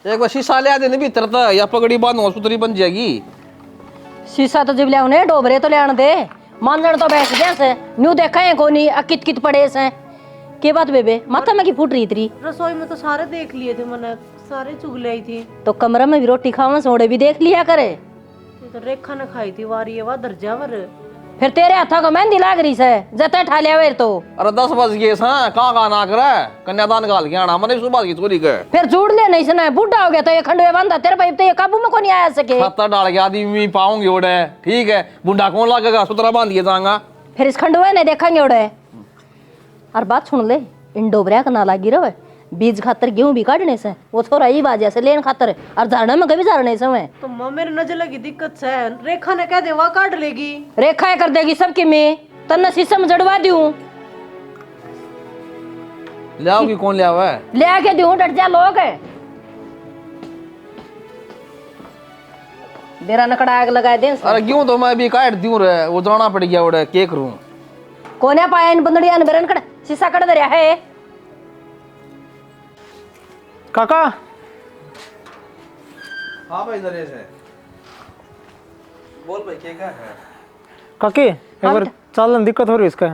एक बार शीशा ले देने भीतर था या पगड़ी बांधो सुतरी बन जाएगी। शीशा तो जब लिया डोबरे तो लिया दे मानजन तो बैठ गया से न्यू देखा है कोनी कित कित पड़े से के बात बेबे माथा में की फूट रही थी। रसोई में तो सारे देख लिए थे, मैंने सारे चुगले आई थी। तो कमरा में भी रोटी खावा सोड़े भी देख लिया करे। तो रेखा ने खाई थी वारी है, दर्जा वर फिर तेरे हाथा को मेहंदी लाग रही से जते ठा लिया वेर तो। अरे 10 बज गए कहाँ ना करे कन्यादान गाल के आना मैंने सुबह की चोरी के फिर जोड़ ले नहीं सुना बूढ़ा हो गया तो ये खंडवे बांधा तेरे भाई तो ये काबू में को नहीं आया सके। छत्ता डाल के आदमी पाऊंगी ओडे ठीक है बुढ़ा कौन लगेगा सुतरा बांध दिए जाऊंगा फिर इस खंडवे नहीं देखेंगे उड़े। और बात सुन ले इन डोबरिया का ना लागी रहे बीज खातर गेहूं भी काटने से वो थोड़ा ही बाजा से लेन खातर और झाड़ने में कभी झाड़ने से मैं तो माँ मेरे नजर लगी दिक्कत से रेखा ने कह दे वह काट लेगी। रेखा कर देगी सबकी मैं तन्ना शीशा में जड़वा दूं ले आओगी कौन ले आवा है ले आके दूं डट जा लोग बेरा नकड़ा आग लगा दे। अरे क्यों तो मैं भी काट दूं रे वो जाना पड़ गया ओडे के करूं कोने पाया इन बंदड़िया ने बेरन कड़ शीशा कड़ दे रहा है। काका हां भाई नरेश है बोल भाई क्या है काकी एक बार चलने दिक्कत हो रही है इसका।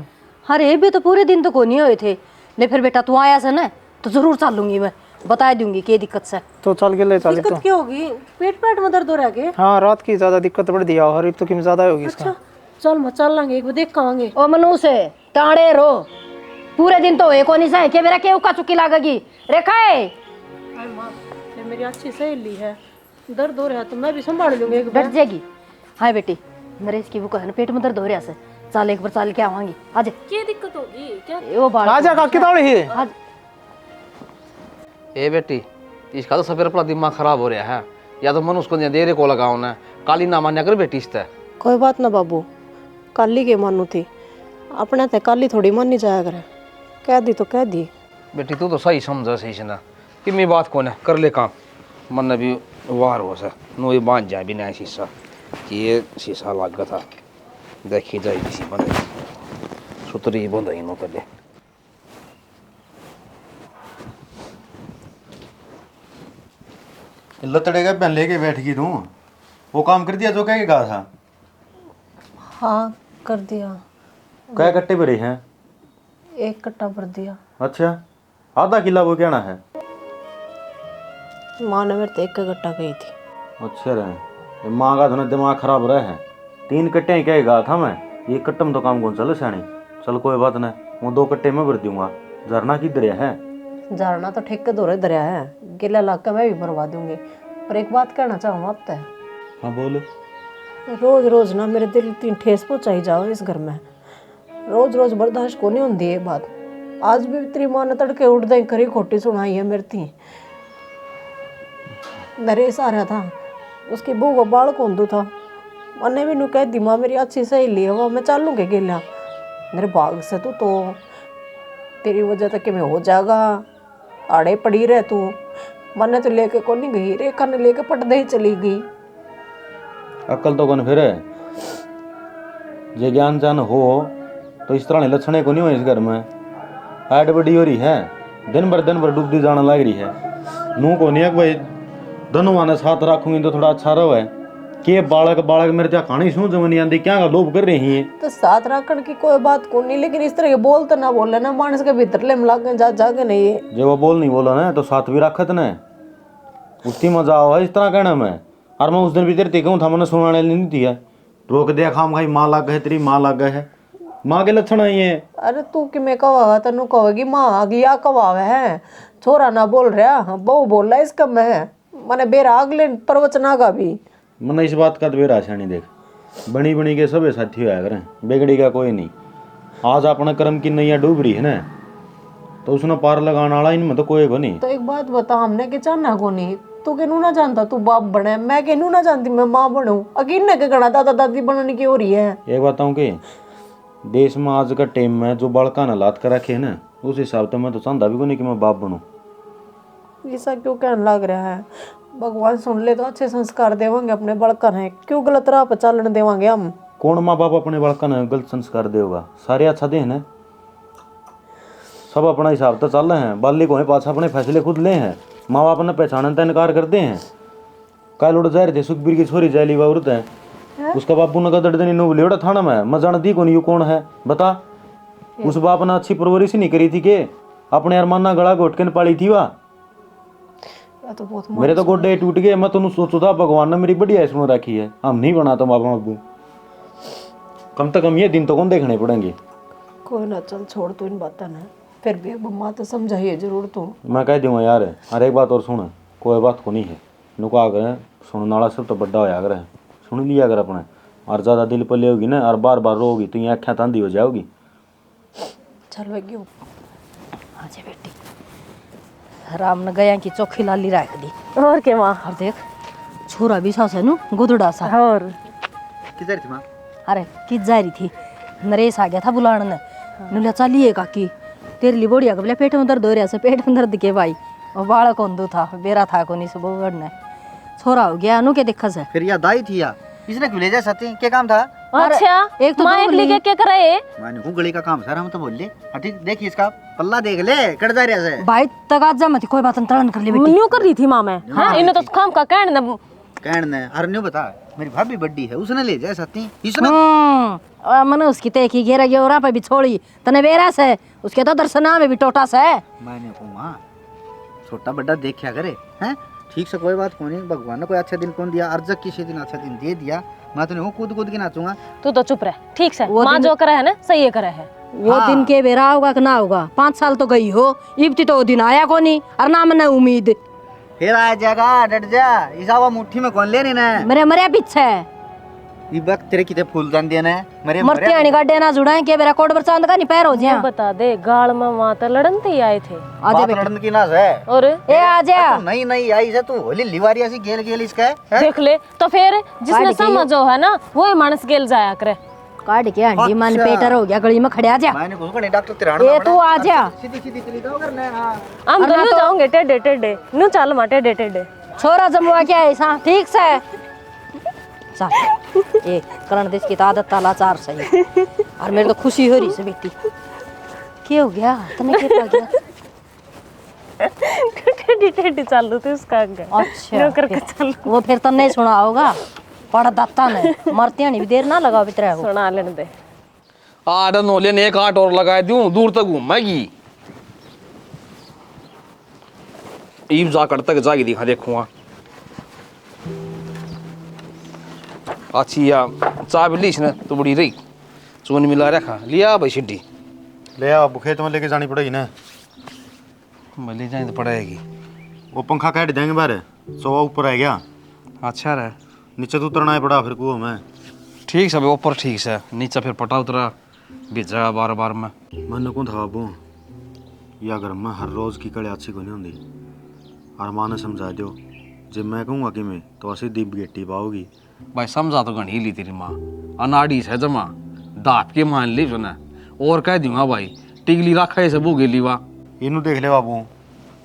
अरे भी तो पूरे दिन तो को नहीं हुए थे ले फिर बेटा तू आया से ना तो जरूर चलूंगी मैं बता दूंगी क्या दिक्कत से। तो चल के ले चल तो। दिक्कत क्या होगी? पेट में दर्द हो रहा है? हाँ रात की ज्यादा दिक्कत बढ़ दिया और तो किम ज्यादा होगी इसका। चल मैं चल लांगे एक बार देख आएंगे। ओ मनु से टाड़े रो पूरे दिन तो एक नहीं सहे के मेरा के उका चुकी लागेगी रेखा है। हाय माँ फिर मेरी अच्छी सहेली है दर्द हो रहा है तो मैं भी संभाल लूंगी एक बार। डट जाएगी। हाय बेटी नरेश की वो कहना पेट में दर्द हो रहा से चल एक बार चल के आवांगी आज क्या दिक्कत होगी क्या? वो बाल आजा काकी तोड़ी ही आज ए बेटी इसका तो सवेरे अपना दिमाग खराब हो रहा है या तो मन उसको देरे को लगाओ ना काली ना मान्या कर बेटी इससे। कोई बात ना बाबू काली के मानू थी अपने ते काली थोड़ी मानी जाया करे कह दी तो कह दी। बेटी तू तो सही समझ सही से ना कि मेरी बात कौन है कर ले काम मन भी वार हो सर नो ये बांध जाए बिना शीशा ये शीशा लग गया था देखी जाए किसी बंद सुतरी बंद ही नो कर ले। लतड़े का पहन लेके बैठ गई तू वो काम कर दिया जो कह के कहा था। हाँ कर दिया क्या कट्टे भरे हैं? एक कट्टा भर दिया। अच्छा आधा किला वो कहना है। माँ ने मेरे तो एक कट्टा गई थी। अच्छा रहे ये माँ का तो दिमाग खराब रहा है 3 कट्टे कह कहा था मैं ये कट्टे में तो काम कौन चलो सियाणी चल कोई बात नहीं वो 2 कट्टे में भर दूंगा। झरना की दरिया है झरना तो ठेके दौरे दरिया है गिला इलाका मैं भी भरवा दूंगी। पर एक बात कहना चाहूँ आप तय हाँ बोलो। रोज रोज ना मेरे दिल तीन ठेस पहुँचाई जाओ इस घर में रोज रोज बर्दाश्त को नहीं होती ये बात। आज भी तेरी माँ ने तड़के उठ दे करी खोटी सुनाई है मेरे थी नरेश आ रहा था उसकी बहू का बाल कौन दू था मैंने भी नू कह दी माँ मेरी अच्छी सहेली है वो मैं चलूँगी गेला मेरे भाग से तू तो तेरी वजह तक कि मैं हो जाएगा आड़े पड़ी रहे तू। मैंने तो लेके को नहीं गई रेखा ने लेके पटदे ही चली गई। अक्ल तो कौन फिर जे ज्ञान जान हो तो इस तरह लक्षणे को नहीं हो इस घर में। हाइट बड़ी हो रही है दिन भर डूबती जाने लग रही है नू को नहीं है भाई दोनों माने साथ रखूंगी तो थोड़ा अच्छा रहो है के बालक मेरे त्या कहानी सुन जो नहीं आती क्या लोभ कर रही है। तो साथ रखने की कोई बात को नहीं लेकिन इस तरह के बोल तो ना बोले ना मानस के भीतर ले मिला जा जाके नहीं जो वो बोल नहीं बोला ना तो साथ भी रखत न उसकी मजा आओ है इस तरह कहना मैं। और मैं उस दिन भी तेरे कहूँ था मैंने सुनाने नहीं दिया रोक दिया खाम खाई माँ लग गए तेरी माँ लग गए है माँ के लक्षण आई है। अरे तू कि मैं कहा तेन कहेगी माँ अगलिया कवावे है छोरा ना बोल रहा बहू बोल रहा इसका मैंने बेरा अगले प्रवचना का भी मैंने इस बात का तो बेरा नहीं देख बनी के सब साथी होया करें बिगड़ी का कोई नहीं। आज अपना कर्म की नैया डूब रही है ना तो उसने पार लगाने वाला इनमें तो कोई को नहीं। तो एक बात बता हमने के चाहना को नहीं तू कहनू ना जानता तू बाप बने मैं कहनू ना जानती मैं माँ बनूं अकीन न के गणा दादा दादी बनने की हो रही है। एक बताऊँ कि देश में आज का टाइम में जो बड़का न लात कर रखे है ना उस हिसाब से मैं तो चाहता भी को नहीं कि मैं बाप बनूं। ऐसा क्यों कहने लग रहा है भगवान सुन ले तो अच्छे संस्कार देवांगे अपने बड़का है क्यों गलत राह पर चलने देवांगे हम। कौन माँ बाप अपने बड़का ने गलत संस्कार देगा सारे अच्छा दे ना सब अपना हिसाब तो चल रहे हैं बाली को पास अपने फैसले खुद ले हैं माँ बाप ने पहचानने का इनकार करते हैं। कल उड़ जा रहे थे सुखबीर की छोरी जैली औरत है, उसका बापू ने कदड़ देनी नो लेवड़ा थाना में मैं जान दी कौन यू कौन है बता। उस बाप ने अच्छी परवरिश ही नहीं करी थी के अपने अरमाना गला घोट के पाली थी वह। तो बहुत मेरे तो गोडे टूट गए। मैं तुम सोचो था भगवान ने मेरी बढ़िया सुन रखी है, हम नहीं बना तो बाबा बाबू कम से कम ये दिन तो कौन देखने पड़ेंगे। कोई ना चल छोड़ तू इन बातें ना, फिर भी अब माँ तो समझाइए जरूर तू। मैं कह दूंगा यार। अरे एक बात और सुन, कोई बात को नहीं है नुका अगर सुनने वाला सब तो बड़ा होया अगर सुन लिया अगर अपने और ज़्यादा दिल पर ले होगी ना और बार बार रोगी तो ये आँखें तांदी हो जाओगी। चल वे क्यों आजे बेटी, राम ने गया की चौखी लाली रख दी। और के माँ और देख छोरा भी सास है नु गुदड़ा सा। और किधर थी माँ? अरे किस जा रही थी, नरेश आ गया था बुलाने ने। नुलिया चलिए काकी तेरे लिए बढ़िया बोले पेट में दर्द हो रहा है, पेट में दर्द के भाई और बालक कौन था बेरा था को नहीं सब बढ़ना छोरा हो गया अनु के देखा से। फिर याद आई थी या इसने क्यों ले जा सकती क्या काम था? अच्छा एक तो माँ एक लेके क्या करे मैंने गली का काम सर हम तो बोल ले। ठीक देखिए इसका पल्ला देख ले कट जा रहा है भाई तगाजा मत कोई बात तड़न कर ले बेटी। न्यू कर रही थी माँ मैं। हाँ इन्हें तो काम का कहने अरे न्यू बता मेरी भाभी बड्डी है उसने ले जा सकती इसने मन उसकी ते की घेरा गेरा पे भी छोड़ी तने बेरा से उसके तो दर्शना में भी टोटा से। मैंने को माँ छोटा बड़ा देखा करे हैं ठीक से कोई बात को नहीं। भगवान ने कोई अच्छा दिन कौन दिया अर्जक किसी दिन अच्छा दिन दे दिया। मैं तो नहीं कूद कूद के नाचूंगा। तू तो चुप रह ठीक से, माँ जो करे है ना सही है करे है। वो दिन के बेरा होगा कि ना होगा 5 साल तो गई हो इब्ती तो वो दिन आया को नहीं और ना मैंने उम्मीद फिर आ जाएगा डट जा इसा मुट्ठी में कौन ले रही ना मेरे मरे पीछे ये वक्त तेरे कितने फूल दान देना है मेरे मरते आने गाड्डे ना जुड़ाए के बेरा कोट पर चांद का नहीं पैर हो जाए। बता दे गाल में वहाँ तो लड़न थे आए थे बात लड़न की नाज है। और ए आ जा नहीं नहीं आई से तू होली लिवारी ऐसी गेल गेल इसका है? देख ले तो फिर जिसने समझो है ना वो ही मानस गेल जाया करे। काट के हंडी मन पेटर हो गया गली में खड़े आ जा। मैंने कुछ नहीं डॉक्टर तेरा ए तू आ जा सीधी सीधी चली जाओ करने। हां हम दोनों जाओगे टेढ़े टेढ़े नु चल मा टेढ़े टेढ़े छोरा जमुआ क्या है सा ठीक से चल ए करण देश की आदत ताला 4 सही और मेरे तो खुशी हो रही से बेटी क्या हो गया तने क्या गया टेढ़ी टेढ़ी चल रही थी उसका आगे अच्छा नो करके चल वो फिर तो नहीं सुना होगा पड़ा दाता ने मरते नहीं भी देर ना लगाओ बितरा वो सुना लेने दे। आठ नोले ने एक आठ और लगा दूं दूर तक घूमेगी ईब जा कर तक जागी दिखा देखूंगा। अच्छी या चाय लीस ना तो बड़ी रही चून मिला रखा लिया भाई सिड्डी ले आ खेत में लेके जानी पड़ेगी ना। मैं ले जाए तो पड़ेगी। वो पंखा काट देंगे बाहर सोवा ऊपर आ गया अच्छा रहे नीचे तो उतरना है पड़ा फिर कुओं में। ठीक सब ऊपर ठीक से नीचे फिर पटा उतरा भिजा बार बार में मैंने कौन था बाबू या घर में हर रोज़ की कड़े अच्छी को नहीं होंगी और माँ ने समझा दो जब मैं कहूँगा कि मैं तो ऐसी दीप गेटी पाओगी। भाई समझा तो घनी ली तेरी माँ अनाड़ी से जमा दाप के मान ली सुना और कह दूंगा भाई टिगली रखा है सब गेली वा इनू देख ले बाबू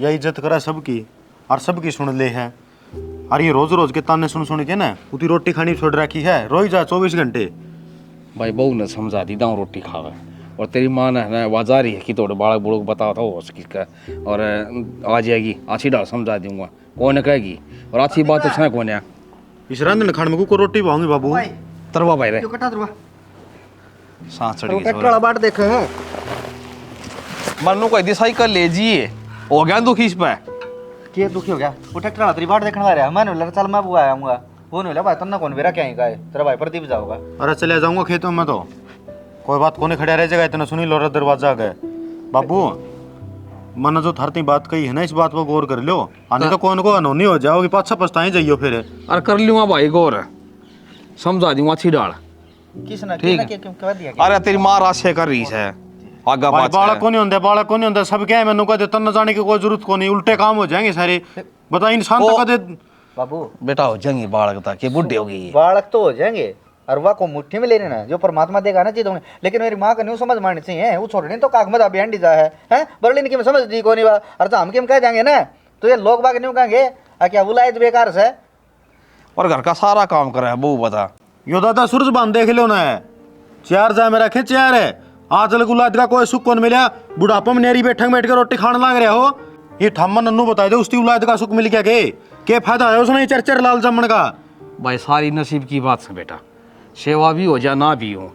या इज्जत करा सबकी और सबकी सुन ले है और ये रोज रोज के ताने सुन के ना उतनी रोटी खानी छोड़ रखी है रोज जा 24 घंटे। भाई बहू ने समझा दी दाऊँ रोटी खावे और तेरी माँ ने ना आवाज़ आ रही है कि थोड़े बालक बुड़क बताओ था वो किसका और आ जाएगी अच्छी डाल समझा दूंगा कौन कहेगी और अच्छी बात उसने कौन है इस रंधन खान में को रोटी पाऊंगी बाबू तरवा भाई रे क्यों कटा तरवा सांस चढ़ गई ट्रैक्टर वाला बाट देखो है मनु को यदि साइकिल ले जिए हो गया दुखी इस पे के दुखी हो गया वो ट्रैक्टर वाला तेरी बाट देखने वाला है। मैंने बोला चल मैं बुआ आऊंगा वो नहीं बोला भाई तन्ना कौन मेरा क्या ही का है तेरा भाई प्रदीप जाओगा। अरे चले जाऊंगा खेतों में तो कोई बात कोने खड़े रह जाएगा इतना सुनी लो दरवाजा गए बाबू मन जो थरती बात कही है ना इस बात पर गौर कर लो आने तो कौन को अनोनी हो जाओगी पाछा पछताई जाइयो फिर। अरे कर लूंगा भाई गौर समझा दूंगा अच्छी डाल किसने ठीक है। क्यों कह दिया अरे तेरी माँ राशे कर रही है आगा भाई पाछा बालक को नहीं होंगे बालक को नहीं होंगे सब क्या है मैंने कहा तन जाने की कोई जरूरत को नहीं उल्टे काम हो जाएंगे सारे बता इंसान तो कदे बाबू बेटा हो जाएंगी बालक तक ये बुढ़ी होगी बालक तो हो जाएंगे और वह को मुट्ठी में ले लेना जो परमात्मा देगा ना चीजों लेकिन मेरी माँ का नहीं समझ मारनी चाहिए वो छोड़ने तो कागमत अभी अंडी जा है बरलिन की मैं समझ दी को नहीं बा और तो हम क्यों कह जाएंगे ना तो ये लोग बाग नहीं कहेंगे क्या बुलाए बेकार से और घर का सारा काम करे है बहू बता यो दादा सूरज बांध देख लो ना है चार जा मेरा खेच यार है आज गुलाद का कोई सुख कौन मिला बुढ़ापा में नेरी बैठ के रोटी खाने लग रहे हो ये ठम्मन नन्नू बता दे उसकी औलाद का सुख मिल गया के फायदा है उसने चरचर लाल जामन का। भाई सारी नसीब की बात है बेटा, सेवा भी हो जा ना भी हो,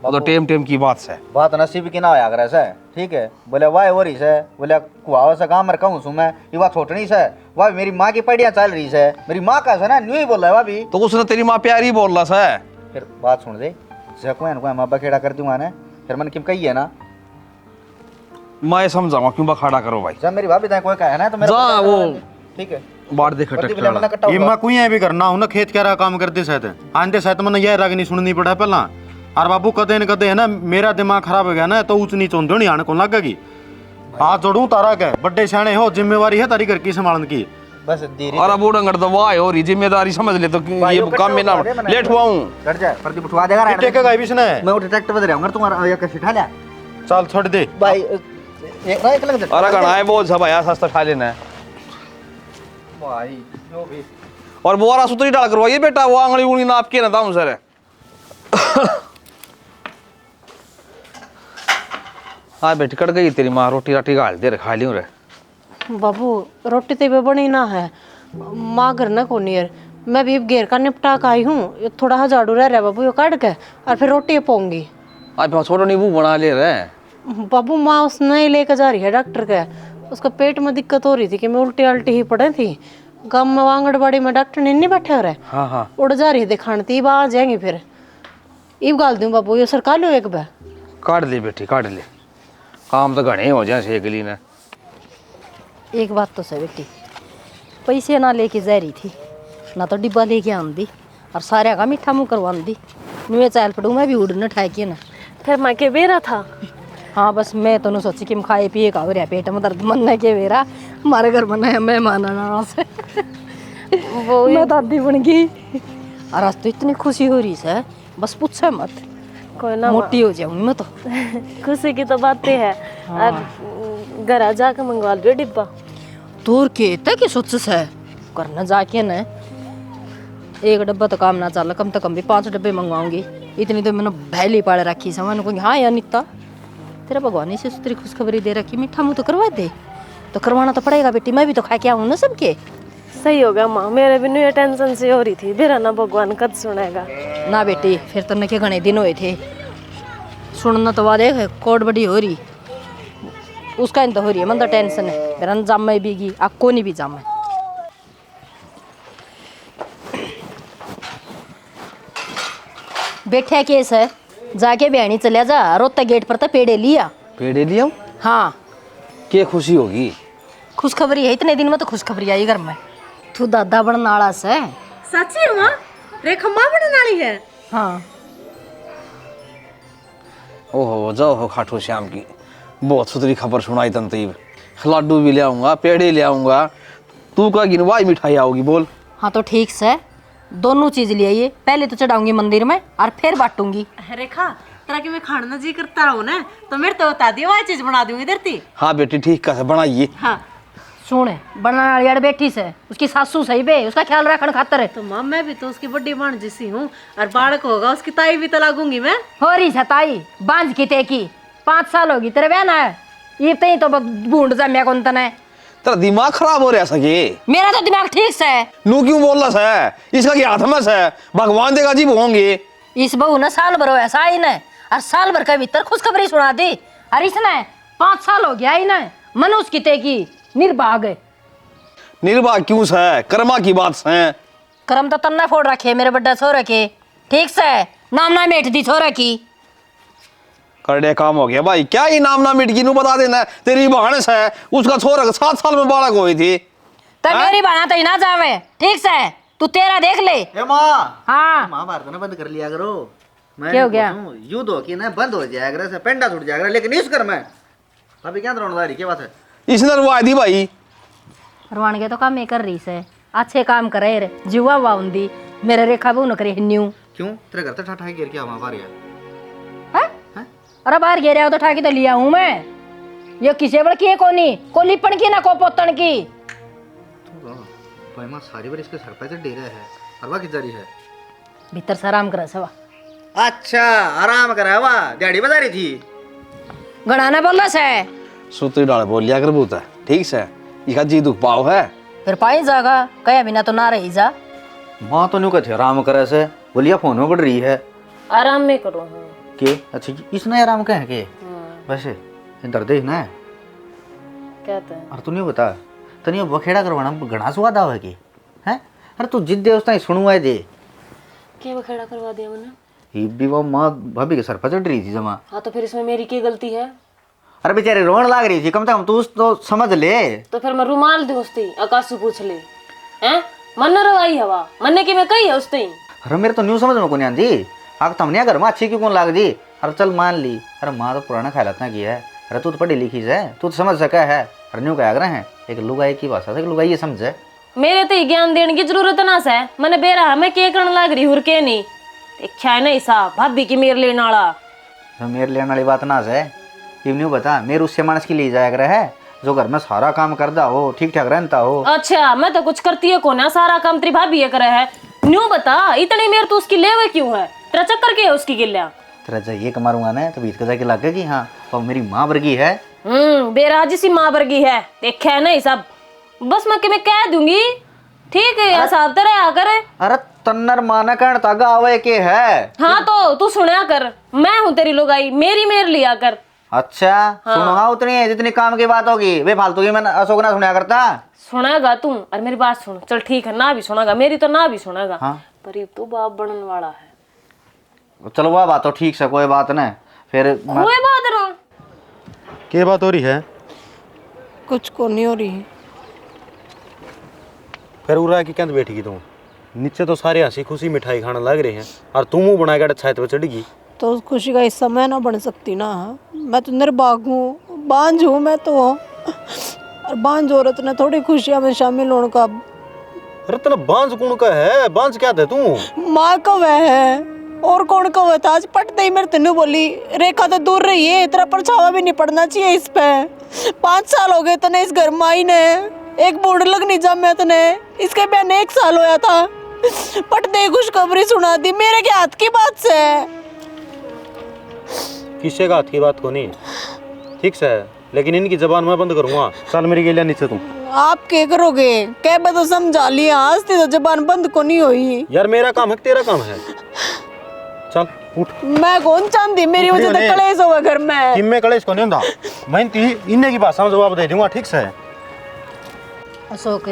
वो तो टेम टेम की बात है। बात नसीब की ना होया करे से, ठीक है। बोले वाह हो रही से, बोले कुआवा से काम कहूँ सु मैं, ये बात छोटनी से। वाह मेरी माँ की पढ़ियाँ चल रही से, मेरी माँ का से ना न्यू ही बोल रहा है भाभी। तो उसने तेरी माँ प्यारी बोल रहा है। फिर बात सुन दे, कोई माँ बखेड़ा कर दूंगा ना, फिर मन किम कही है ना, मैं समझाऊंगा क्यों बखाड़ा करो भाई। जब मेरी भाभी कोई कहे ना तो मेरा जा वो ठीक है बाढ़ देख टक ये मैं कोई भी करना हूं ना, खेत क्या रहा काम करते सहते आंते सहते मन यह राग नहीं सुननी पड़ा पहला। और बाबू कदे न कदे है ना मेरा दिमाग खराब हो गया ना तो ऊंच नीच होंदे नहीं आने को लगेगी। हाथ जोड़ू तारा के बड़े सियाने हो, जिम्मेवारी है तारी घर की संभालन की। बस धीरे और अब उड़ंगड़ तो वाह और जिम्मेदारी समझ ले तो ये काम में ना लेट हुआ हूं। डर जाए प्रदीप उठवा देगा टेके का भी इसने मैं उठ ट्रैक्टर बदल रहा हूं तुम्हारा ये कैसे उठा लिया चल छोड़ दे भाई एक ना एक लग अरे गणा है बहुत सब आया सस्ता खा लेना है भाई जो भी और बोरा सुतरी डाल करवाइए बेटा, वो आंगली उंगली नाप के ना दाऊं सर। हाँ बेटी कट गई तेरी माँ, रोटी राटी गाल दे खा लियो रे। बाबू रोटी तो बनी ना है, माँ घर ना कोनी यार, मैं भी घेर का निपटा के आई हूँ, थोड़ा सा झाड़ू रह रहा बाबू ये काट के और फिर रोटी पोंगी। आज छोटा नींबू बना ले रहे बाबू माँ उसने ही लेकर जा रही है डॉक्टर के, उसका पेट में दिक्कत हो रही थी कि मैं उल्टी अल्टी ही पड़े थी। गाँव में आंगनबाड़ी में डॉक्टर ने नहीं बैठे हो रहे, हाँ हाँ उड़ जा रही दिखाने थी, आ जाएंगी फिर इब गाल दूँ बाबू ये सरकार लो एक बार। काट ले बेटी काट ले, काम तो घने हो जाए सेकली ने। एक बात तो सही बेटी, पैसे ना लेके जा रही थी ना तो डिब्बा लेके आंदी और सारे का मीठा मुँह करवांदी, नुए चाल पड़ू मैं भी उड़ने ठाकी ना। फिर माँ के बेरा था। हाँ बस मैं तो सोची कि खाए पिए का हो रहा पेट में दर्द मन के बेरा हमारे घर बना है मेहमान आना से वो मैं दादी बन गई और आज तो इतनी खुशी हो रही है बस पूछे मत, कोई ना मोटी हो जाऊंगी मैं तो। खुशी की तो बातें है। और घर जाकर मंगवा लियो डिब्बा। दूर के तक की सोच से करना जाके न एक डब्बा तो काम ना चल, कम से कम भी 5 डब्बे मंगवाऊंगी। इतनी तो मैंने भैली पाड़ रखी से, मैंने कहूँगी हाँ यार नित्ता तेरा भगवान से तेरी खुशखबरी दे रखी, मीठा मुँह तो करवा दे, तो करवाना तो पड़ेगा बेटी, मैं भी तो खा के आऊँ ना सबके। सही हो गया माँ, मेरे भी ये टेंशन से हो रही थी, मेरा ना भगवान कद सुनेगा ना बेटी फिर तो न के घने दिन हुए थे सुनना तो बाद देख कोट बड़ी हो रही उसका इन तो हो रही है, मन तो टेंशन है मेरा जाम में बीगी आपको नहीं भी जाम है। बैठे केस है जाके बहनी चलिया जा, रोता गेट पर तो पेड़े लिया। पेड़े लिया हाँ क्या खुशी होगी, खुशखबरी है, इतने दिन में तो खुशखबरी आई घर में। तू दादा बनने वाला से सच्ची माँ रेखा माँ बनने वाली है। हाँ ओहो जाओ हो खाटू श्याम की बहुत सुथरी खबर सुनाई तंतीब, लड्डू भी ले आऊंगा पेड़े ले आऊंगा, तू का गिनवाई मिठाई आओगी बोल। हाँ तो ठीक से दोनों चीज ले आइए, पहले तो चढ़ाऊंगी मंदिर में और फिर बांटूंगी। रेखा तेरा कि मैं खाना जी करता रहूँ ना तो मेरे तो बता दियो वह चीज बना दूंगी इधर थी। हाँ बेटी ठीक है बनाइए। हाँ सुन बनाने वाली यार बेटी से उसकी सासू सही बे, उसका ख्याल रखने खातर है। तो माँ मैं भी तो उसकी बड़ी बाण जिसी हूँ और बालक होगा उसकी ताई भी तो लागूंगी मैं। हो रही है ताई बांझ की ते की 5 साल होगी तेरे बहन है ये तई तो बूंद जम्या कौन तने। तेरा दिमाग खराब हो रहा सके, मेरा तो दिमाग ठीक से है। नू क्यों बोल रहा है, इसका क्या हाथ में है, भगवान देगा जी होंगे। इस बहू ने साल भर ऐसा ही न और साल भर के भीतर खुशखबरी सुना दी और इसने 5 साल हो गया ही न मनुष्य की ते की निर्भाग। निर्वाह क्यों है, कर्मा की बात है। कर्म तो तन्ना फोड़ रखे मेरे बड्डा छोरा के, ठीक से नाम ना मेट दी छोरा की। करने काम हो गया भाई, क्या ही नाम ना मिट गई, नू बता देना तेरी बहन है उसका छोरा 7 साल में बालक हुई थी। तो मेरी बहना तो ही ना जावे, ठीक से तू तेरा देख ले। ए माँ हाँ महाभारत ना बंद कर लिया करो, मैं क्या हो गया? युद्ध हो कि ना बंद हो जाएगा से पेंडा छूट जाएगा, लेकिन इस घर में अभी क्या द्रोणदारी क्या बात है। इसने रुआ दी भाई, रवान के तो काम ही कर रही से, अच्छे काम करे रे जीवा वाउंदी मेरे रेखा भी न करे हिन्यू। क्यों तेरे घर तक ठाठा गिर के हमारा बाहर है? अरे बाहर गिर हो तो ठाकी तो लिया हूँ मैं, ये किसे बड़ की कोनी को लिपण की ना को पोतन की। भाई माँ सारी बार इसके सर पे से डेरा है और वह किधर है? भीतर से आराम करे सवा। अच्छा आराम करा वाह दिहाड़ी बजा रही थी। गणाना बोल रहा से सुतरी डाल बोल लिया कर बूता ठीक से, इसका जी दुख पाओ है। फिर पाई जागा कया बिना तो ना रही जा। माँ तो न्यू कहते आराम करे से बोलिया फोन में बढ़ रही है आराम में करो हूँ। के अच्छा इसने आराम कहे के वैसे दर्द है ना कहते हैं और तू नहीं बता तनी बखेड़ा करवाना घना स्वाद आवे के हैं अरे तू जिद दे उसता सुनवाए दे क्या बखेड़ा करवा दिया मैंने? ये भी वो माँ भाभी के सर पर चढ़ रही थी जमा। हाँ तो फिर इसमें मेरी क्या गलती है? अरे बेचारे रोन लाग रही थी कम से कम तू तो समझ ले। तो फिर मैं रुमाल दे उसती आकाश से पूछ ले हैं मन रवाई हवा मन्ने की मैं कही है उसती। अरे मेरे तो न्यू समझ में को नहीं आती आग तुमने घर में अच्छी क्यों कौन लाग दी। अरे चल मान ली अरे माँ तो पुराना ख्याल इतना किया है। अरे तू तो पढ़ी लिखी है तू तो समझ सका है। अरे न्यू क्या आग्रह है एक लुगाई की भाषा से लुगाई ये समझे मेरे तो ज्ञान देने की जरूरत ना से मैंने बेरा हमें के करने लाग रही हुर के नहीं देखा है नहीं सा भाभी की मेरे लेने वाला। तो मेरे लेने वाली बात ना से न्यू बता मेरे उससे मानस की ले जाया कर है जो घर में सारा काम करता हो ठीक ठाक रहता हो। अच्छा मैं तो कुछ करती है कौन है सारा काम तेरी भाभी ये करे है। न्यू बता इतनी मेर तो उसकी लेवे क्यों है तेरा चक्कर क्या है उसकी गिल्ला। तेरा जब ये कमारूंगा ना तो बीच का जाके लगे कि हाँ तो मेरी माँ वर्गी है। बेराजी सी माँ वर्गी है देखा है नहीं सब बस मैं कह दूंगी ठीक है यार साहब तेरे आकर। अरे तन्नर माना कण तागा आवे के है। हाँ तो तू सुना कर मैं हूँ तेरी लुगाई मेरी मेर लिया कर। अच्छा हाँ। सुनूंगा उतनी है जितनी काम की बात होगी वे फालतू की मैं अशोक ना सुना करता। सुनागा तू और मेरी बात सुन चल ठीक है ना भी सुनागा मेरी तो ना भी सुनागा हाँ। पर ये तो बाप बनने वाला है। चलो वह बात तो ठीक से कोई बात नहीं फिर कोई बात ना क्या बात हो रही है। कुछ को नहीं हो रही। फिर उड़ा की क्या बैठी तू नीचे तो सारे हंसी खुशी मिठाई खाने लग रहे हैं और तू मुंह बना के छत पे चढ़ी तो उस खुशी का हिस्सा मैं ना बन सकती ना। मैं तो निर्भाग हूँ बांझ हूँ मैं तो और बांझ औरत ने थोड़ी खुशियाँ में शामिल होने का। अरे तेरा बांझ कौन का है बांझ क्या थे तू माँ का वह है और कौन का वह था। आज पटते ही मेरे तेनू बोली रेखा तो दूर रही है तेरा परछावा भी नहीं पड़ना चाहिए इस पे। 5 साल हो गए तने इस घर में आई ने एक बूढ़ लग नहीं जमे तने इसके बहन 1 साल होया था पटते ही खुशखबरी सुना दी मेरे के हाथ की बात से। किससे का हाथ की बात को नहीं ठीक से है लेकिन इनकी जबान मैं बंद करूंगा। चल मेरी गेलिया नीचे तू आप क्या करोगे क्या मैं तो समझा लिया आज तो जबान बंद को नहीं हुई। यार मेरा काम है तेरा काम है। चल उठ मैं कौन चाहती मेरी वजह से कलेश होगा घर में। किम में कलेश को नहीं होता मैं इन्हें की भाषा में जवाब दे दूंगा ठीक से। अशोक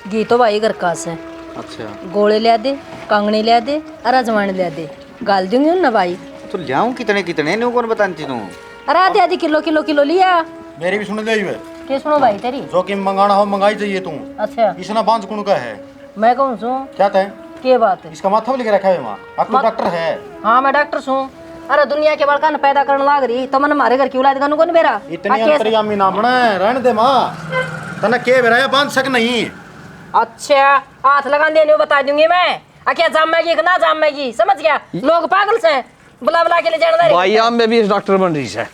घी तो भाई घर का से अच्छा गोले लिया दे कंगनी लिया दे और अजवाइन लिया दे गाल दूंगी ना भाई। तो लियाऊं कितने कितने न्यू कौन बताती तू। अरे आधी किलो लिया। मेरी भी सुन ले क्या सुनो भाई तेरी जो कि मंगाना हो मंगाई चाहिए तू। अच्छा इसना बांझ कौन का है मैं कौन सू क्या तय के बात है इसका माथा भी लिख रखा है माँ अब तो डॉक्टर है। हाँ मैं डॉक्टर हूँ। अरे दुनिया के बड़का न पैदा करने लाग रही तो मैंने मारे घर की औलाद का कौन बेरा इतनी अंतर्यामी ना बना रहने दे माँ तना के बेरा बांध सक नहीं। अच्छा हाथ लगा देने बता दूंगी मैं क्या जामेगी ना जामेगी समझ गया। लोग पागल से बुला के ले जाना भाई MBBS डॉक्टर बन रही है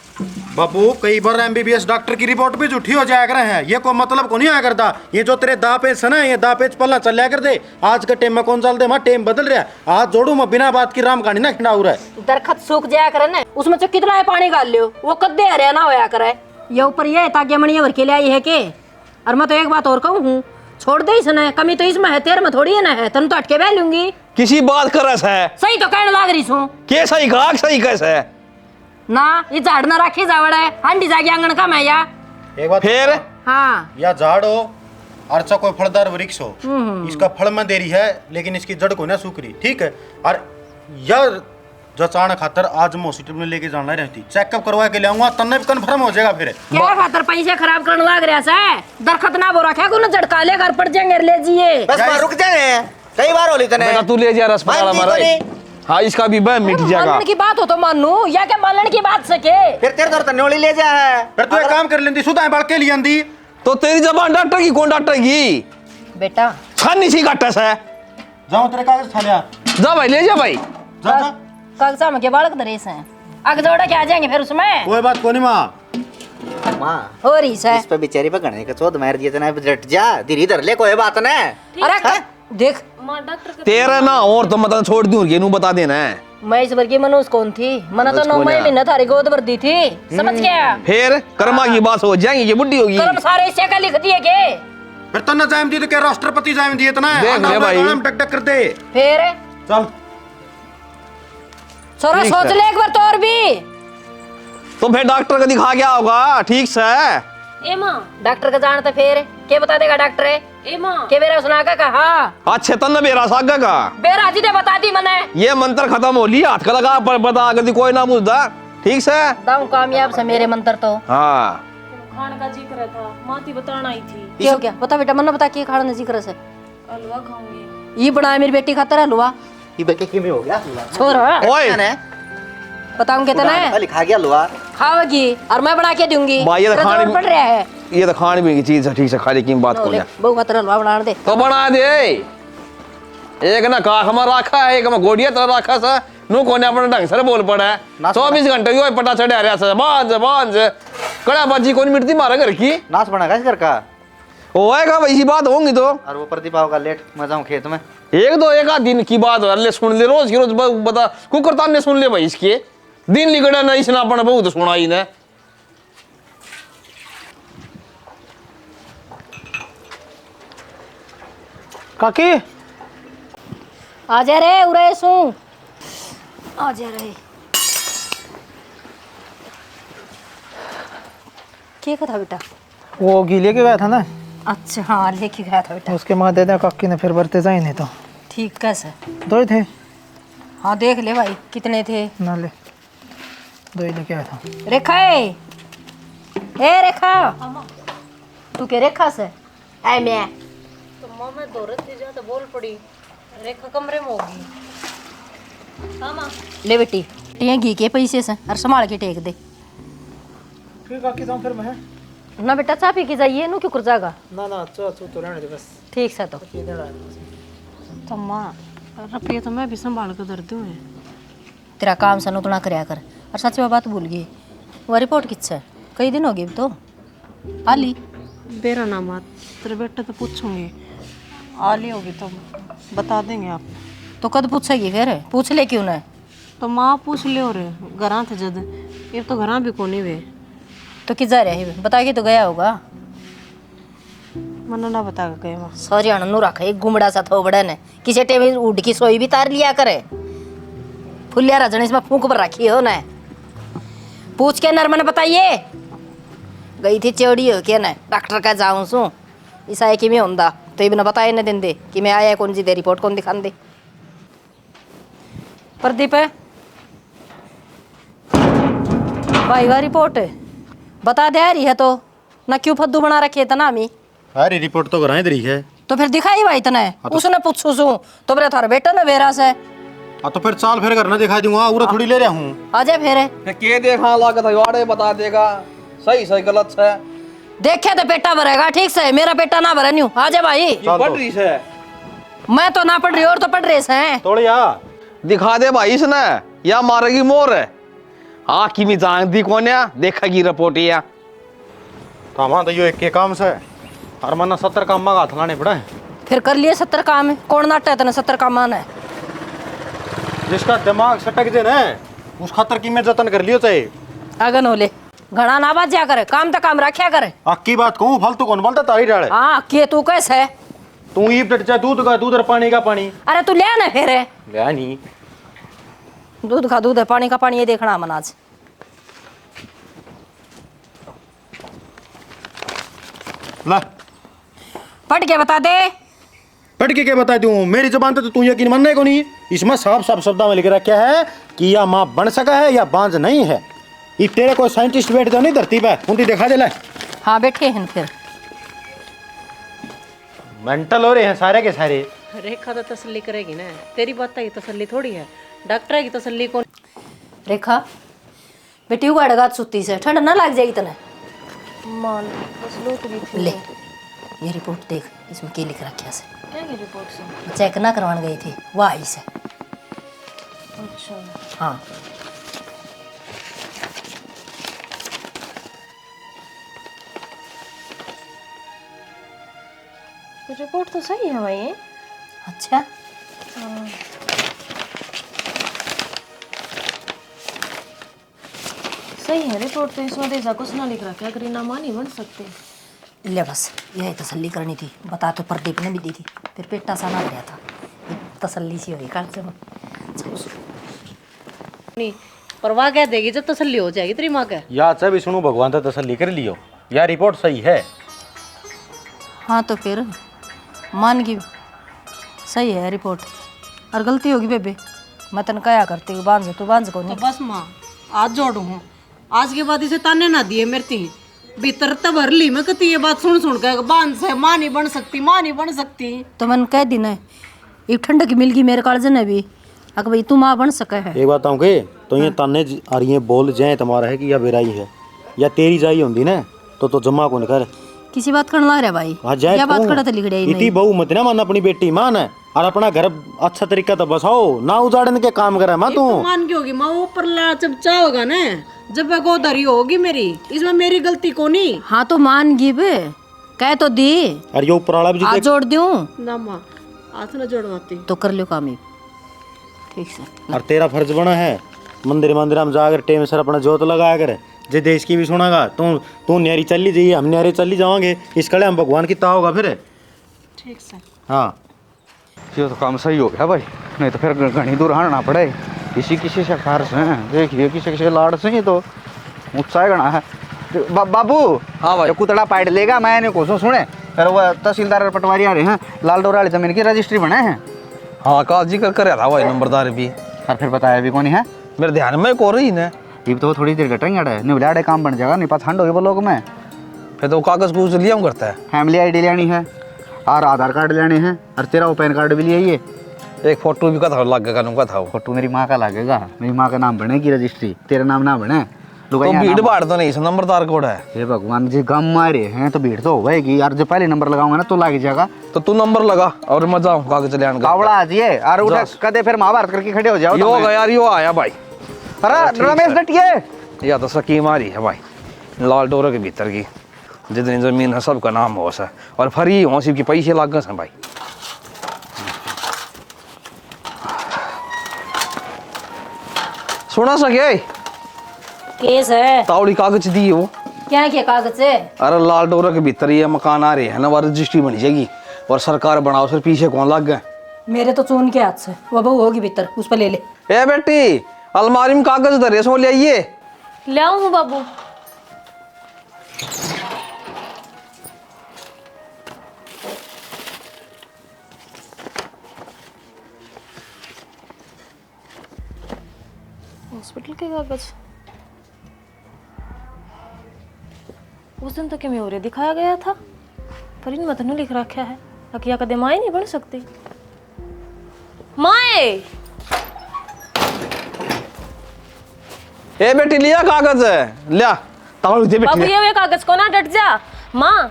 बाबू कई बार MBBS डॉक्टर की रिपोर्ट भी झूठी हो जाया करे हैं ये कोई मतलब को नहीं आया करता। ये जो तेरे दापेच है ना ये दापेच पल्ला चल कर दे आज के टाइम में कौन चल दे माँ टाइम बदल रहा है। आज जोड़ू मैं बिना बात की राम कहानी ना खिंडा हो रहा है। दरखत सूख जाया करे ना उसमें से कितना है पानी डाल लियो वो कद्दे हरिया ना होया करे। ये ऊपर ये ताकि मणिया भर के ले आई है के। और मैं तो एक बात और कहूँ छोड़ दे इसने कमी तो इसमें है तेरे में थोड़ी है ना है तन तो अटके बह लूंगी। किसी बात कर रहा है सही तो कहने लाग रही हूँ के सही गाहक सही कैसे है ना ये झाड़ ना रखे जावड़ है हांडी जाके आंगन का मैं या एक बात फिर हाँ या झाड़ हो अर्चा कोई फलदार वृक्ष हो इसका फल में देरी है लेकिन इसकी जड़ को ना सूख रही ठीक है। और यार जचाण खातर आज मैं हॉस्पिटल में लेके जाना रहती चेकअप करवा के लाऊंगा तन्ने भी कन्फर्म हो जाएगा। फिर क्या खातर पैसे खराब करने लाग रहा है दरखत ना बो रखा को झटका ले घर पड़ जाएंगे ले जिए बस रुक जाए कई बार होली तने बेटा तू ले जा रस पकड़ा हमारा हाँ इसका भी बह मिट जाएगा। मानने की बात हो तो मानू या क्या मानने की बात सके फिर तेरे दर तन्योली ले जा है। फिर तू एक काम कर लेंदी सुधा बढ़ के लिए आंदी तो तेरी जबान डॉक्टर की कौन डॉक्टर की बेटा छानी सी कट्टा है जाओ तेरे कागज खा लिया जा भाई ले जा भाई जा जा कागजा में के बालक दरेस हैं आगे जोड़ा के आ जाएंगे फिर उसमें कोई बात को नहीं माँ माँ हो रही है इस पे बेचारी पे गणे का चोद मार दिया तना जट जा धीरे धर ले कोई बात ना। अरे देख माँ डॉक्टर तेरा ना और तो मतलब छोड़ दूं ये नू बता देना है मैं इस वर्गी मनुष्य कौन थी? मना तो 9 महीने थारी गोद भर दी थी, समझ गया? फिर कर्मा की बात हो जाएंगी, ये बुढ़ी होगी। कर्म सारे इसे का लिख दिए के? फिर तो ना जाम दी तो क्या राष्ट्रपति जाम दी इतना है? देख ले भाई। हम टक टक कर दे। फिर चल छोरा ठीक सोच है। ले एक बार तो और भी। तो फिर डॉक्टर को दिखा क्या होगा? ठीक से ए माँ, डॉक्टर का जानते फिर के बता देगा डॉक्टर है? ए माँ, के बेरा सुना का कहा? अच्छे तन बेरा सागा का बेरा जी ने बता दी मैंने। ये मंत्र खत्म हो लिया, हाथ का लगा पर बता कर कोई ना पूछता। ठीक से दाऊं कामयाब से मेरे मंत्र तो। हाँ खाने का जिक्र था, माती बताना आई थी। क्या हो गया? बता बेटा, मन्ना बता के खाना जिक्र से। हलवा खाऊंगी। ये बना मेरी बेटी खातर हलवा। ये बेटे की में हो गया छोरा ओए बताऊं कितना है? लिखा गया हलवा। खाओगी और मैं बना के दूंगी। भाई, ये तो तेरा खाने जोर पड़ रहा है। ये तो खाने पीने की चीज है। ठीक से खाने की बात को बहु खातर हलवा बना दे। तो बना दे। एक ना का हमारा रखा है, एक में गोड़िया तरह रखा सा नु कोने अपने ढंग से बोल पड़ा है। 24 घंटे यो पटा चढ़ा रहा से बांझ कड़ा बाजी कौन मिटती मारा घर की नाश बना इस घर का। होएगा वैसी बात होंगी तो। और वो प्रतिभा होगा लेट, मैं जाऊँ खेत में। एक आध दिन की बात है। ले सुन ले, रोज की रोज बता कुकरतान ने सुन ले भाई इसके दिन लिगड़ा ना इसने अपना बहुत सुनाई ने। काकी आ जा रे उरे सू। आ जा रे। क्या था बेटा? वो घी लेके गया था ना, अच्छा हाँ लेके गया था बेटा। उसके माँ दे दे काकी ने, फिर बरते जाए नहीं तो। ठीक कैसे? 2 ही थे हाँ देख ले भाई कितने थे। ना, ले 2 ही लेके आया था। रेखा है ए रेखा तू के रेखा से ऐ मैं तो मां मैं दौड़त थी जा तो बोल पड़ी रेखा कमरे में होगी। हां मां ले बेटी ये घी के पैसे से और संभाल के टेक दे। फिर काकी जाऊँ फिर मैं। ना बेटा चाय पी के जाइए नु क्यों कर जाएगा? ना ना चो तो रहने दे बस। ठीक से तो तो माँ रुपये तो मैं भी संभाल कर धर दूँ। तेरा काम सन उतना करया कर। और सच में बात भूल गई, वो रिपोर्ट किस है? कई दिन हो गए तो आली बेरा ना माँ, तेरे बेटे तो पूछूंगी, आली होगी तो बता देंगे आप। तो कद पूछेगी फिर? पूछ ले क्यों ना? तो माँ पूछ लियो रे, घरा थे जद ये तो घरा भी कोनी वे। तो कि जा रहे बता के तो गया होगा। मना ना बता के गए माँ। सॉरी अनु रखा एक गुमड़ा सा थोबड़ा ने किसी टेम उड़ की सोई भी तार लिया करे। फुलिया रजन इसमें फूंक पर रखी हो ना। पूछ के नरमन बताइए गई थी चौड़ी हो क्या ना डॉक्टर का जाऊं सू ईसा कि मैं होंदा तो ये बिना बताए न दिन दे कि मैं आया कौन सी दे रिपोर्ट कौन दिखान दे। प्रदीप है भाई वा रिपोर्ट बता दे रही है तो ना क्यों फद्दू बना रखे इतना हमी। अरे रिपोर्ट तो घरा इधर ही है। तो फिर दिखाई भाई इतना उसने पूछू सू तो मेरे थारा बेटा ना बेरा से तो फिर चाल फिर घर ना दिखा दूंगा, उरा थोड़ी ले रहा हूँ। आ जा फिर के देखा लागत है बता देगा सही सही गलत है। देखे तो पेटा भरेगा ठीक से, मेरा पेटा ना भरे न्यू। आ जा भाई पढ़ रही है मैं तो ना पढ़ रही और तो पढ़ रहे हैं। तोड़िया दिखा दे भाई इसने या मारेगी मोर है। हाँ कि मी जान दी कौन है देखेगी रिपोर्ट या तो हमारा तो यो एक के काम से और मना 70 काम में हाथ लाने पड़ा है। फिर कर लिए 70 काम कौन नाटा है तेने 70 काम आना है। जिसका दिमाग सटक जे ना उस खातर की मैं जतन कर लियो चाहे अगन हो ले घड़ा ना बात जा करे काम तो काम रखा करे। अक्की बात कहूँ फालतू कौन बोलता तारी डाले। हाँ के तू कैसे है? तू ई चाहे दूध का दूध और पानी का पानी अरे तू ले ना फिर ले नहीं दूध का दूध है पानी का पानी ये देखना मन आज। ला पढ़ के बता दे। पढ़ के क्या बता दूं, मेरी जुबान पे तो तू यकीन मानने को नहीं। इसमें साफ साफ शब्दों में लिख रखा है कि या माँ बन सका है या बांझ नहीं है। ये तेरे कोई साइंटिस्ट बैठ दो नहीं धरती पे उनकी दिखा दे। ले हाँ बैठे हैं फिर मेंटल हो रहे हैं सारे के सारे। रेखा तो तसल्ली करेगी ना, तेरी बात की तसल्ली थोड़ी है, डॉक्टर की तसल्ली कौन। रेखा बेटी उगाड़ेगा सुती से ठंड ना लग जाएगी तने। मान बस लूट गई थी। ले ये रिपोर्ट देख इसमें क्या लिख रखा है। क्या की रिपोर्ट से? चेक ना करवाने गई थी वो आई से। अच्छा हाँ रिपोर्ट तो सही है भाई। अच्छा सही है रिपोर्ट तो इसमें ऐसा कुछ ना लिख रखा है, करीना मां नहीं बन सकते। ले बस यही तसल्ली करनी थी, बता तो प्रदीप ने भी दी थी, फिर पेटा सा ना गया था, तसल्ली सी हुई कल से। नहीं परवाह कह देगी जब तसल्ली हो जाएगी तेरी माँ का। या अच्छा विष्णु भगवान तो तसल्ली कर लियो, या रिपोर्ट सही है। हाँ तो फिर मान की सही है रिपोर्ट, और गलती होगी बेबे मैं तन कया करती हूँ, बांझ तू बांझ को तो नहीं। बस माँ आज जोड़ू हूँ, आज के बाद इसे ताने ना दिए मेरे ती भीतर तब भर ली मैं कहती ये बात सुन कर बांध से माँ नहीं बन सकती, माँ नहीं बन सकती। तो मन कह दिन है ये ठंड की मिल गई मेरे कालज ने भी, अगर भाई तू माँ बन सके है। एक बात आऊँ के तो ये ताने आ रही है बोल जाए तुम्हारा है कि या बेराई है या तेरी जाई होंगी ना तो जमा कौन कर किसी बात करना लग रहा भाई, हाँ जाए क्या बात करता लिख रही इतनी बहू मत ना मान अपनी बेटी मान है और अपना घर अच्छा तरीका तो बसाओ ना उजाड़ने के काम करे माँ तू। मान की होगी माँ ऊपर ला जब चाहोगा ना जब वह गोदरी होगी मेरी, इसमें मेरी गलती को नहीं। हाँ तो मान गिब कह तो दी, अरे ये ऊपर वाला भी आज जोड़ दूं ना माँ हाथ न जोड़वाती तो कर लो काम ही ठीक से। और तेरा फर्ज बना है मंदिर में जाकर टेम सर अपना जोत लगाया कर, जे देश की भी सुनागा तू न्यारी चली जाइए हम न्यारे चली जाओगे, इस कड़े हम भगवान की ता होगा फिर। ठीक से हाँ ये तो काम सही हो गया भाई, नहीं तो फिर घनी दूर आना पड़े किसी किसी से कार से देखिए किसी किसी लाड़ से ही तो उत्साह गणा है। बाबू हाँ भाई। ये कुतड़ा पाइट लेगा मैंने को सुने फिर वो तहसीलदार और पटवारी आ रहे हैं, लाल डोरा वाली जमीन की रजिस्ट्री बने हैं। हाँ का जिक्र कर था भाई नंबरदार भी, और फिर बताया भी कौन है मेरे ध्यान में को रही ने। ये तो थोड़ी देर घटेंगे निवलाड़े काम बन जाएगा, नहीं पता ठंड होगी वो लोग में। फिर तो कागज कुछ लिया करता है, फैमिली आईडी लेनी है और आधार कार्ड लेने हैं और तेरा वो पैन कार्ड भी लिए, एक फोटो भी कथा लगेगा नुका था वो। फोटो मेरी माँ का लगेगा, मेरी माँ का नाम बनेगी रजिस्ट्री, तेरा नाम ना बने। तो भीड़ भाड़ तो नहीं इस नंबरदार कोड है। हे भगवान जी गम मारे हैं तो भीड़ तो होगी यार, जो पहले नंबर लगाऊंगा ना तो लग जाएगा। तो तू नंबर लगा और मैं जाऊँ कागज ले आने का। कावड़ा आ जिए और उठा कदे फिर महाभारत करके खड़े हो जाओ। यो गया यार यो आया भाई। अरे रमेश डटिए या तो सकीम आ रही है भाई लाल डोरे के भीतर की, जितनी जमीन है सबका नाम हो सा और फरी हो सिर्फ की पैसे लाग गए भाई। सुना सके केस है तावड़ी कागज दी हो क्या क्या कागज है। अरे लाल डोरा के भीतर ये मकान आ रहे हैं ना, वो रजिस्ट्री बन जाएगी और सरकार बनाओ फिर पीछे कौन लग गए। मेरे तो चून के हाथ से वो बहू होगी भीतर उस पर ले ले। ए बेटी अलमारी में कागज धरे सो ले आइए। ले आऊं हूँ बाबू। हॉस्पिटल के कागज उस दिन तो क्या मैं और दिखाया गया था, पर इनमें तो नहीं लिख रखा है अकिया कदे माए नहीं बन सकती। माए ए बेटी लिया कागज लिया तावड़ी दे बाबू बेटी। ये कागज को ना डट जा माँ।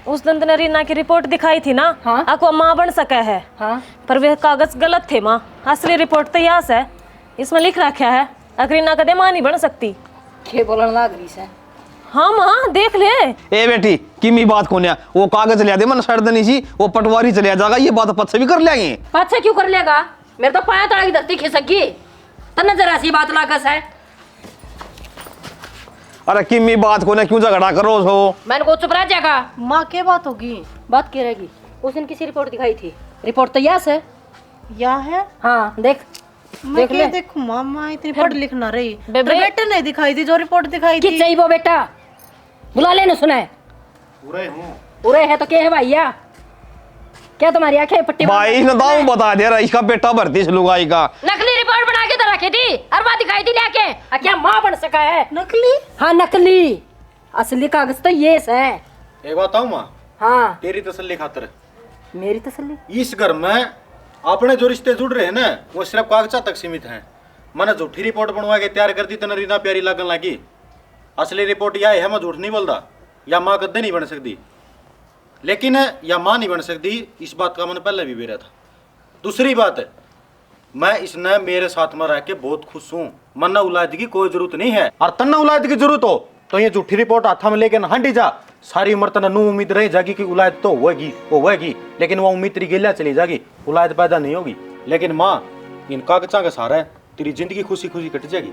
उस दिन तो रीना की रिपोर्ट दिखाई थी ना, हाँ? आपको माँ बन सका है हाँ पर वे कागज गलत थे माँ, असली रिपोर्ट तो यह है इसमें लिख रखा है अकरीना कदे माँ नहीं बन सकती। ये बोलने लग रही है। हाँ माँ देख ले। ए बेटी किमी बात को ना वो कागज लिया दे मन सड़ देनी सी वो पटवारी चले जाएगा, ये बात पद से भी कर लेंगे। पाँच से क्यों कर लेगा, मेरे तो पाया तड़ा की धरती खिसकी तन्ना जरा सी बात लागस है। अरे किमी बात को ना क्यों झगड़ा करो सो। मैंने को चुप रह जाएगा। माँ क्या बात होगी। बात क्या रहेगी, उस दिन किसी रिपोर्ट दिखाई थी, रिपोर्ट तो यस है। या है हाँ देख मैं देख क्या ले। देखूं मामा इतनी पढ़ लिख ना रही बेबे- तो बेटे ने दिखाई थी जो रिपोर्ट दिखाई कि थी। चाहिए वो बेटा बुला ले न सुना है पूरे है तो क्या है भैया, क्या तुम्हारी आंखें पट्टी भाई ने दाऊ बता दे रहा इसका बेटा भर्ती से लुगाई का। नकली रिपोर्ट बना के तो रखी थी अरबा दिखाई थी लेके, क्या माँ बन सका है। नकली हाँ नकली, असली कागज तो ये है। एक बात आऊँ माँ, हाँ तेरी तसल्ली खातर मेरी तसल्ली। इस घर में अपने जो रिश्ते जुड़ रहे हैं ना वो सिर्फ कागजा तक सीमित हैं। मैंने झूठी रिपोर्ट बनवा के तैयार कर दी तो रीना प्यारी लगन लगी। असली रिपोर्ट यह है मैं झूठ नहीं बोलता, या माँ कदे नहीं बन सकती, लेकिन या माँ नहीं बन सकती इस बात का मैंने पहले भी बेरा था। दूसरी बात है मैं इसने मेरे साथ में रह के बहुत खुश हूँ, मन्ना उलाद की कोई जरूरत नहीं है। और तन्ना उलाद की जरूरत हो तो ये झूठी रिपोर्ट हाथा में लेके हंडी जा, सारी उम्र तना नू उम्मीद रही जागी कि उलाद तो होगी वो होगी, लेकिन वो उम्मीद तेरी गिला चली जाएगी, उलाद पैदा नहीं होगी। लेकिन माँ इन कागजा का सहारा है तेरी जिंदगी खुशी खुशी कट जाएगी।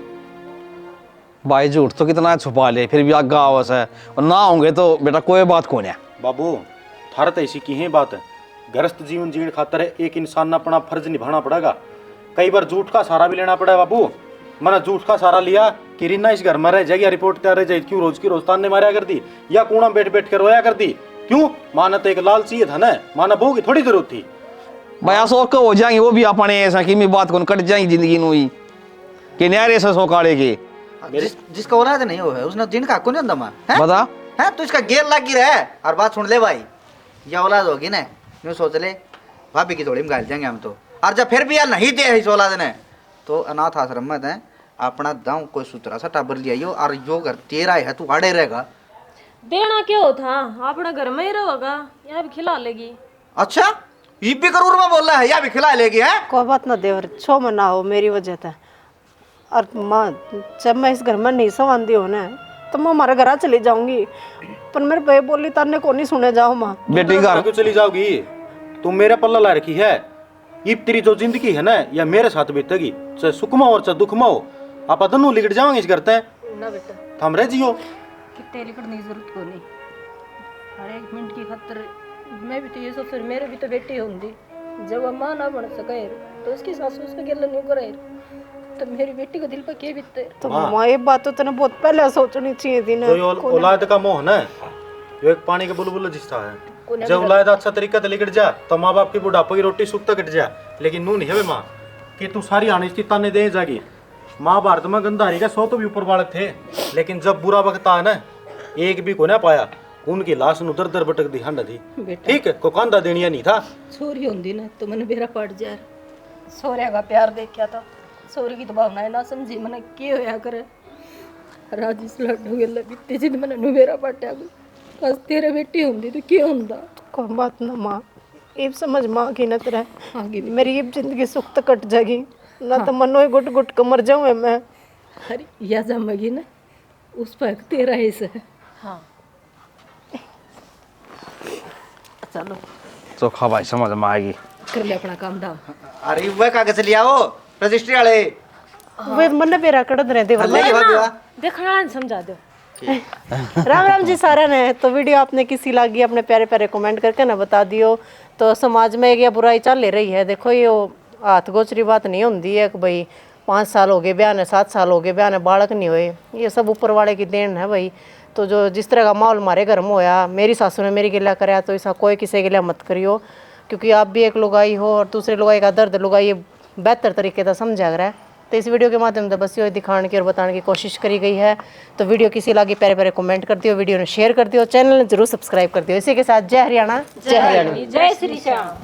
भाई झूठ तो कितना छुपा ले, फिर भी आगा आवस है, और ना होंगे तो बेटा कोई बात कौन है। बाबू थारा तो ऐसी की है बात है, गृहस्थ जीवन जीने खातर एक इंसान ने अपना फर्ज निभाना पड़ेगा। कई बार झूठ का सहारा भी लेना पड़ा बाबू। मैंने झूठ का सहारा लिया कि रीना इस घर में रह जाएगी, रिपोर्ट कर रह जाएगी, क्यों रोज की रोज ताने मारा कर दी या कूड़ा बैठ बैठ कर रोया कर दी, क्यों? माना तो एक लालची था ना, माना बहू की थोड़ी जरूरत थी। भाई सो के हो जाएंगे वो भी अपने ऐसा कि मैं बात कौन कट जाएंगी जिंदगी नु ही कि न्यारे से सो काड़े के जिसका औलाद नहीं हो है उसने जिनका को नहीं होता मां है बता है तो इसका गेर लग ही रहा है। और बात सुन ले भाई, ये औलाद होगी ना, यूं सोच ले भाभी की थोड़ी में गाल जाएंगे हम तो। और जब फिर भी यार नहीं दे इस औलाद ने तो अनाथ आश्रम में है अपना दाऊ कोई सुतरा सा टाबर लिया और जो घर तेरा है तू आड़े रहेगा। देना क्यों था, अपना घर में ही रहोगा, यहाँ भी खिला लेगी। अच्छा ये भी करूर में बोल रहा है, या भी खिला लेगी है। कोई बात ना देवर, छो में ना हो मेरी वजह से। और माँ जब मैं इस घर में नहीं संवादी हो ना तो मैं हमारे घर चली जाऊंगी, पर मेरे भाई बोली ताने को नहीं सुने जाओ माँ। बेटी घर क्यों चली जाओगी? तुम मेरा पल्ला ला रखी है, ये तेरी जो जिंदगी है ना या मेरे साथ बीतेगी, चाहे सुख में हो चाहे दुख में हो, आप दोनों लिगड़ जाओगे इस करते हैं ना बेटा हम रह जियो। कि तेरी करने की जरूरत को नहीं, हर एक मिनट की खतर मैं भी तो ये सोच, मेरे भी तो बेटी होंगी, जब वह माँ ना बन सके तो उसकी सासू उसके गिल नहीं करे तो मेरी बेटी को दिल पर क्या बीतते। तो माँ ये बात तो तने बहुत पहले सोचनी चाहिए थी ना। जो ये औलाद का मोह ना जो एक पानी के बुलबुल जिसता है, जब औलाद अच्छा तरीका से लिगड़ जा तो माँ बाप की बुढ़ापे की रोटी सुख तक कट जा, लेकिन नू नहीं है माँ कि तू सारी अनिश्चित ताने दे जागी। महाभारत में गंधारी का 100 तो भी ऊपर बालक थे, लेकिन जब बुरा वक्त आया ना एक भी को ना पाया, उनकी लाश नु दर दर भटक दी हंड थी। ठीक है को कांदा देनिया नहीं था। छोरी होंगी ना तो मैंने बेरा पड़ जा, सोरे का प्यार देखा था, सोरे की तो भावनाएं ना समझी मैंने के होया करे। राजिस लड्डू गेला बीते जिन मैंने नुबेरा पट्या बस तेरे बेटी होंगी तो क्या होंदा। कोई बात ना माँ, ये समझ माँ की न तरह मेरी ये जिंदगी सुख तक कट जाएगी ना, तो मनो ही गुट गुट कर मर जाऊँ मैं। अरे या जमेगी ना उस पर तेरा हिस्सा है। हाँ चलो चोखा भाई समझ में आएगी। कर ले अपना काम धाम। अरे वह कागज लिया हो रजिस्ट्री वाले वे मन बेरा कड़द रहे थे ले के भाभी वाह। देखना समझा दो। राम राम जी सारा ने। तो वीडियो आपने किसी लगी अपने प्यारे प्यारे कमेंट करके ना बता दियो। तो समाज में ये बुराई चल ले रही है, देखो ये हाथ गोचरी बात नहीं होती है कि भाई 5 साल हो गए ब्याह ने, 7 साल हो गए ब्याह ने, बालक नहीं हुए, ये सब ऊपर वाले की देन है भाई। तो जो जिस तरह का माहौल हमारे घर में होया, मेरी सासू ने मेरी गिला कराया, तो ऐसा कोई किसी गिला मत करियो, क्योंकि आप भी एक लुगाई हो और दूसरे लुगाई का दर्द लुगाई ये बेहतर तरीके से समझा रहा है। तो इस वीडियो के माध्यम से बस ये दिखाने की और बताने की कोशिश करी गई है। तो वीडियो किसी लगी प्यारे प्यारे कमेंट कर दियो, वीडियो ने शेयर कर दियो, चैनल ने जरूर सब्सक्राइब कर दियो। इसी के साथ जय हरियाणा, जय हरियाणा, जय श्री श्याम।